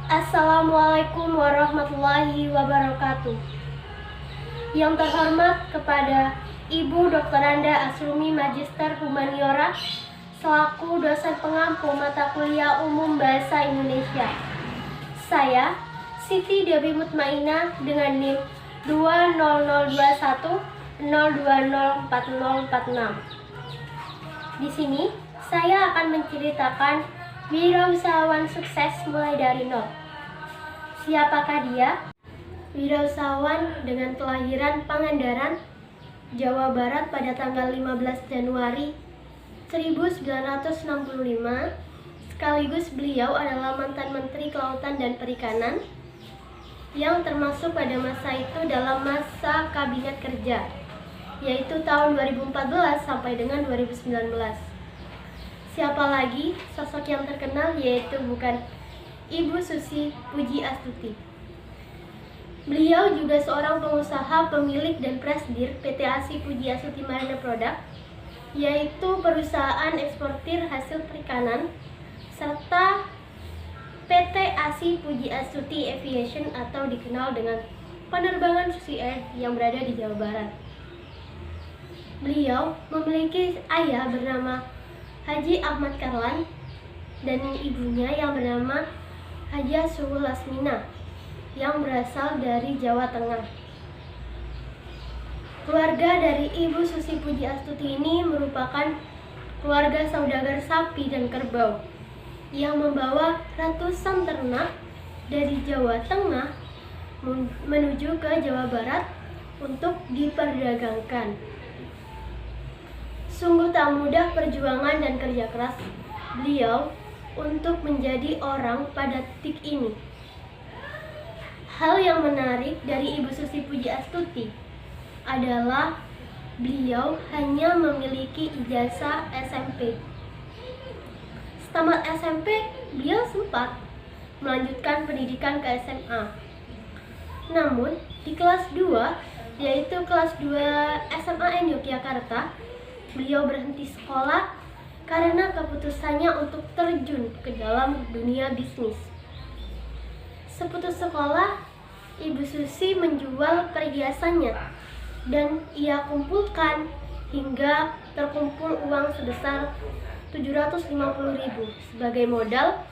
Assalamualaikum warahmatullahi wabarakatuh. Yang terhormat kepada Ibu Dr. Anda Asrumi Magister Humaniora selaku dosen pengampu mata kuliah umum Bahasa Indonesia. Saya Siti Dewi Mutmainah dengan NIM 2002102040046. Di sini saya akan menceritakan wirausahawan sukses mulai dari nol. Siapakah dia? Wirausahawan dengan kelahiran Pangandaran, Jawa Barat pada tanggal 15 Januari 1965. Sekaligus beliau adalah mantan Menteri Kelautan dan Perikanan yang termasuk pada masa itu dalam masa Kabinet Kerja, yaitu tahun 2014 sampai dengan 2019. Siapa lagi sosok yang terkenal, yaitu bukan Ibu Susi Pujiastuti. Beliau juga seorang pengusaha, pemilik dan presidir PT ASI Pujiastuti Marine Product, yaitu perusahaan eksportir hasil perikanan, serta PT ASI Pujiastuti Aviation atau dikenal dengan penerbangan Susi Air yang berada di Jawa Barat. Beliau memiliki ayah bernama Haji Ahmad Karlan dan ibunya yang bernama Hajah Suhul Lasmina yang berasal dari Jawa Tengah. Keluarga dari Ibu Susi Pujiastuti ini merupakan keluarga saudagar sapi dan kerbau yang membawa ratusan ternak dari Jawa Tengah menuju ke Jawa Barat untuk diperdagangkan. Sungguh tak mudah perjuangan dan kerja keras beliau untuk menjadi orang pada titik ini. Hal yang menarik dari Ibu Susi Pujiastuti adalah beliau hanya memiliki ijazah SMP. Setelah SMP, beliau sempat melanjutkan pendidikan ke SMA. Namun, di kelas 2, yaitu kelas 2 SMAN Yogyakarta, beliau berhenti sekolah karena keputusannya untuk terjun ke dalam dunia bisnis. Seputus sekolah, Ibu Susi menjual perhiasannya dan ia kumpulkan hingga terkumpul uang sebesar 750.000 sebagai modal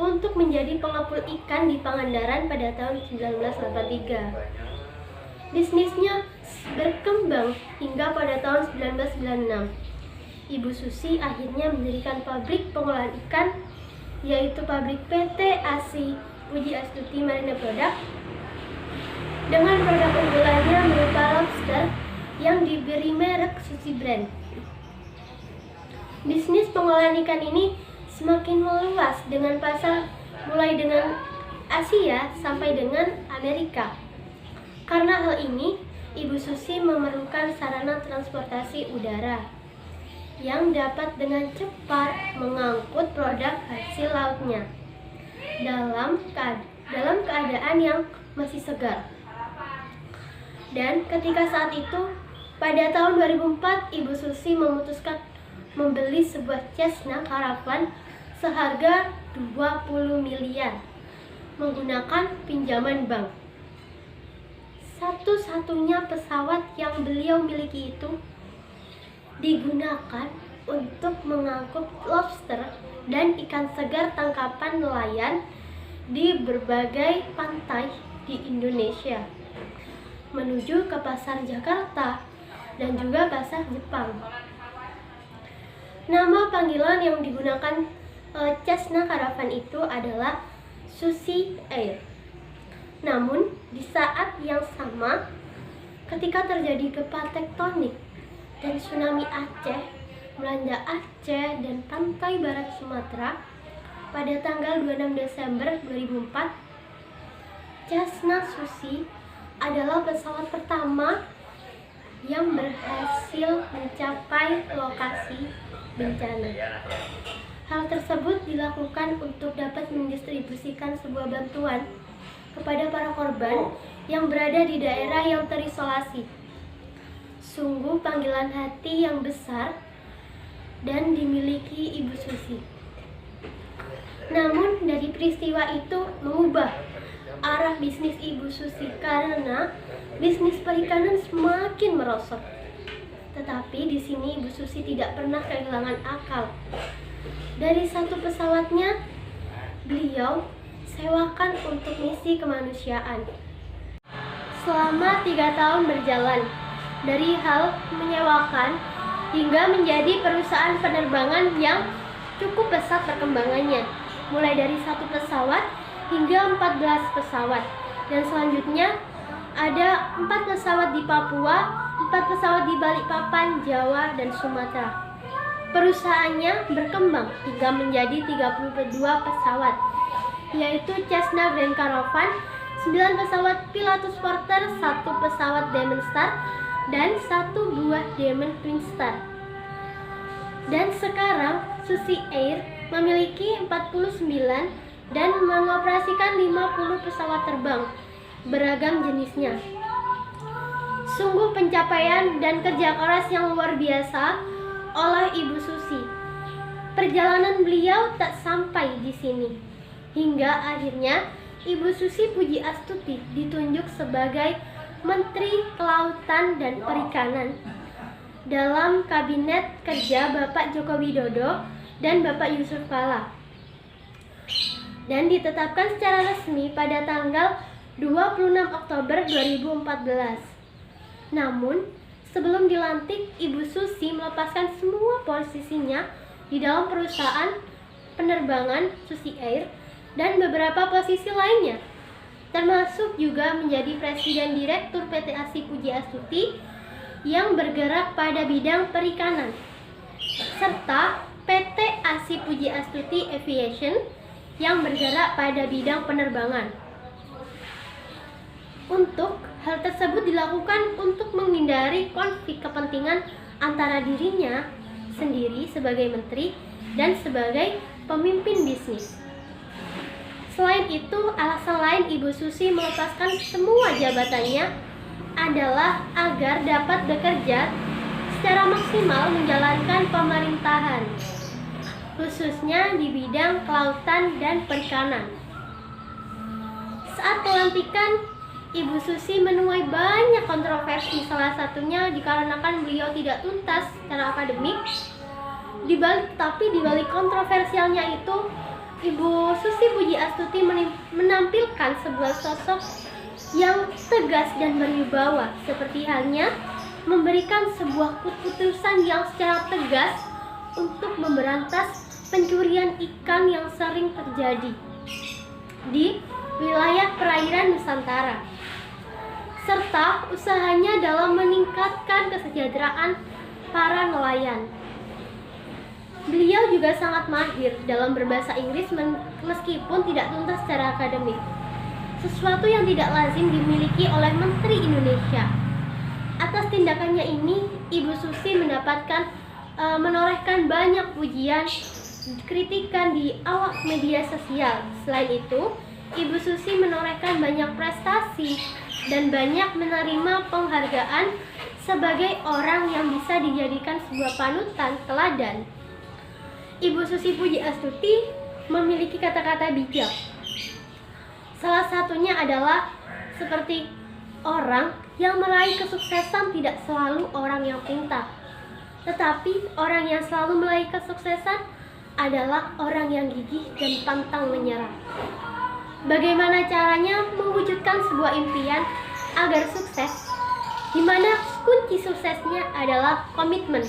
untuk menjadi pengepul ikan di Pangandaran pada tahun 1983. Bisnisnya berkembang hingga pada tahun 1996. Ibu Susi akhirnya mendirikan pabrik pengolahan ikan, yaitu pabrik PT ASI Pujiastuti Marine Product, dengan produk unggulannya berupa lobster yang diberi merek Susi Brand. Bisnis pengolahan ikan ini semakin meluas dengan pasar mulai dengan Asia sampai dengan Amerika. Karena hal ini, Ibu Susi memerlukan sarana transportasi udara yang dapat dengan cepat mengangkut produk hasil lautnya dalam keadaan yang masih segar. Dan ketika saat itu, pada tahun 2004, Ibu Susi memutuskan membeli sebuah Cessna Caravan seharga 20 miliar menggunakan pinjaman bank. Satu-satunya pesawat yang beliau miliki itu digunakan untuk mengangkut lobster dan ikan segar tangkapan nelayan di berbagai pantai di Indonesia menuju ke pasar Jakarta dan juga pasar Jepang. Nama panggilan yang digunakan Cessna Caravan itu adalah Susi Air. Namun, di saat yang sama, ketika terjadi gempa tektonik dan tsunami Aceh melanda Aceh dan pantai barat Sumatera pada tanggal 26 Desember 2004, Cessna Susi adalah pesawat pertama yang berhasil mencapai lokasi bencana. Hal tersebut dilakukan untuk dapat mendistribusikan sebuah bantuan kepada para korban yang berada di daerah yang terisolasi. Sungguh panggilan hati yang besar dan dimiliki Ibu Susi. Namun dari peristiwa itu mengubah arah bisnis Ibu Susi karena bisnis perikanan semakin merosot. Tetapi di sini Ibu Susi tidak pernah kehilangan akal. Dari satu pesawatnya, beliau sewakan untuk misi kemanusiaan. Selama 3 tahun berjalan, dari hal menyewakan hingga menjadi perusahaan penerbangan yang cukup pesat perkembangannya, mulai dari 1 pesawat hingga 14 pesawat, dan selanjutnya ada 4 pesawat di Papua, 4 pesawat di Balikpapan, Jawa, dan Sumatera. Perusahaannya berkembang hingga menjadi 32 pesawat, yaitu Cessna Grand Caravan, 9 pesawat Pilatus Porter, 1 pesawat Diamond Star, dan 1 buah Diamond Prince Star. Dan sekarang Susi Air memiliki 49 dan mengoperasikan 50 pesawat terbang beragam jenisnya. Sungguh pencapaian dan kerja keras yang luar biasa oleh Ibu Susi. Perjalanan beliau tak sampai di sini, hingga akhirnya Ibu Susi Pujiastuti ditunjuk sebagai Menteri Kelautan dan Perikanan dalam Kabinet Kerja Bapak Joko Widodo dan Bapak Yusuf Kala, dan ditetapkan secara resmi pada tanggal 26 Oktober 2014. Namun, sebelum dilantik, Ibu Susi melepaskan semua posisinya di dalam perusahaan penerbangan Susi Air dan beberapa posisi lainnya, termasuk juga menjadi Presiden Direktur PT ASI Pujiastuti yang bergerak pada bidang perikanan, serta PT ASI Pujiastuti Aviation yang bergerak pada bidang penerbangan. Untuk hal tersebut dilakukan untuk menghindari konflik kepentingan antara dirinya sendiri sebagai menteri dan sebagai pemimpin bisnis. Selain itu, alasan lain Ibu Susi melepaskan semua jabatannya adalah agar dapat bekerja secara maksimal menjalankan pemerintahan, khususnya di bidang kelautan dan perikanan. Saat pelantikan, Ibu Susi menuai banyak kontroversi, salah satunya dikarenakan beliau tidak tuntas secara akademik. Tapi di balik kontroversialnya itu, Ibu Susi Pujiastuti menampilkan sebuah sosok yang tegas dan berwibawa, seperti halnya memberikan sebuah keputusan yang secara tegas untuk memberantas pencurian ikan yang sering terjadi di wilayah perairan Nusantara, serta usahanya dalam meningkatkan kesejahteraan para nelayan. Beliau juga sangat mahir dalam berbahasa Inggris meskipun tidak tuntas secara akademik, sesuatu yang tidak lazim dimiliki oleh Menteri Indonesia. Atas tindakannya ini, Ibu Susi menorehkan banyak pujian, kritikan di awak media sosial. Selain itu, Ibu Susi menorehkan banyak prestasi dan banyak menerima penghargaan sebagai orang yang bisa dijadikan sebuah panutan teladan. Ibu Susi Pujiastuti memiliki kata-kata bijak. Salah satunya adalah seperti orang yang meraih kesuksesan tidak selalu orang yang pintar, tetapi orang yang selalu meraih kesuksesan adalah orang yang gigih dan pantang menyerah. Bagaimana caranya mewujudkan sebuah impian agar sukses, di mana kunci suksesnya adalah komitmen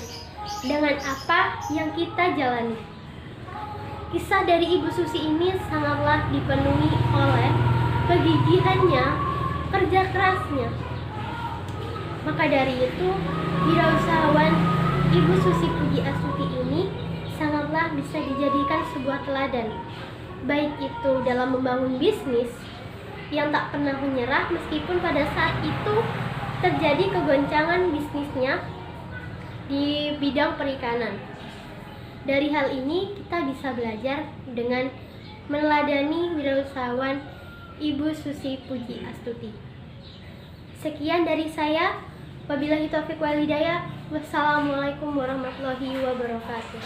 dengan apa yang kita jalani. Kisah dari Ibu Susi ini sangatlah dipenuhi oleh kegigihannya, kerja kerasnya. Maka dari itu, wirausahawan Ibu Susi Pujiastuti ini sangatlah bisa dijadikan sebuah teladan, baik itu dalam membangun bisnis yang tak pernah menyerah meskipun pada saat itu terjadi kegoncangan bisnisnya di bidang perikanan. Dari hal ini kita bisa belajar dengan meneladani wirausahawan Ibu Susi Pujiastuti. Sekian dari saya. Wabillahi taufiq wal hidayah. Wassalamualaikum warahmatullahi wabarakatuh.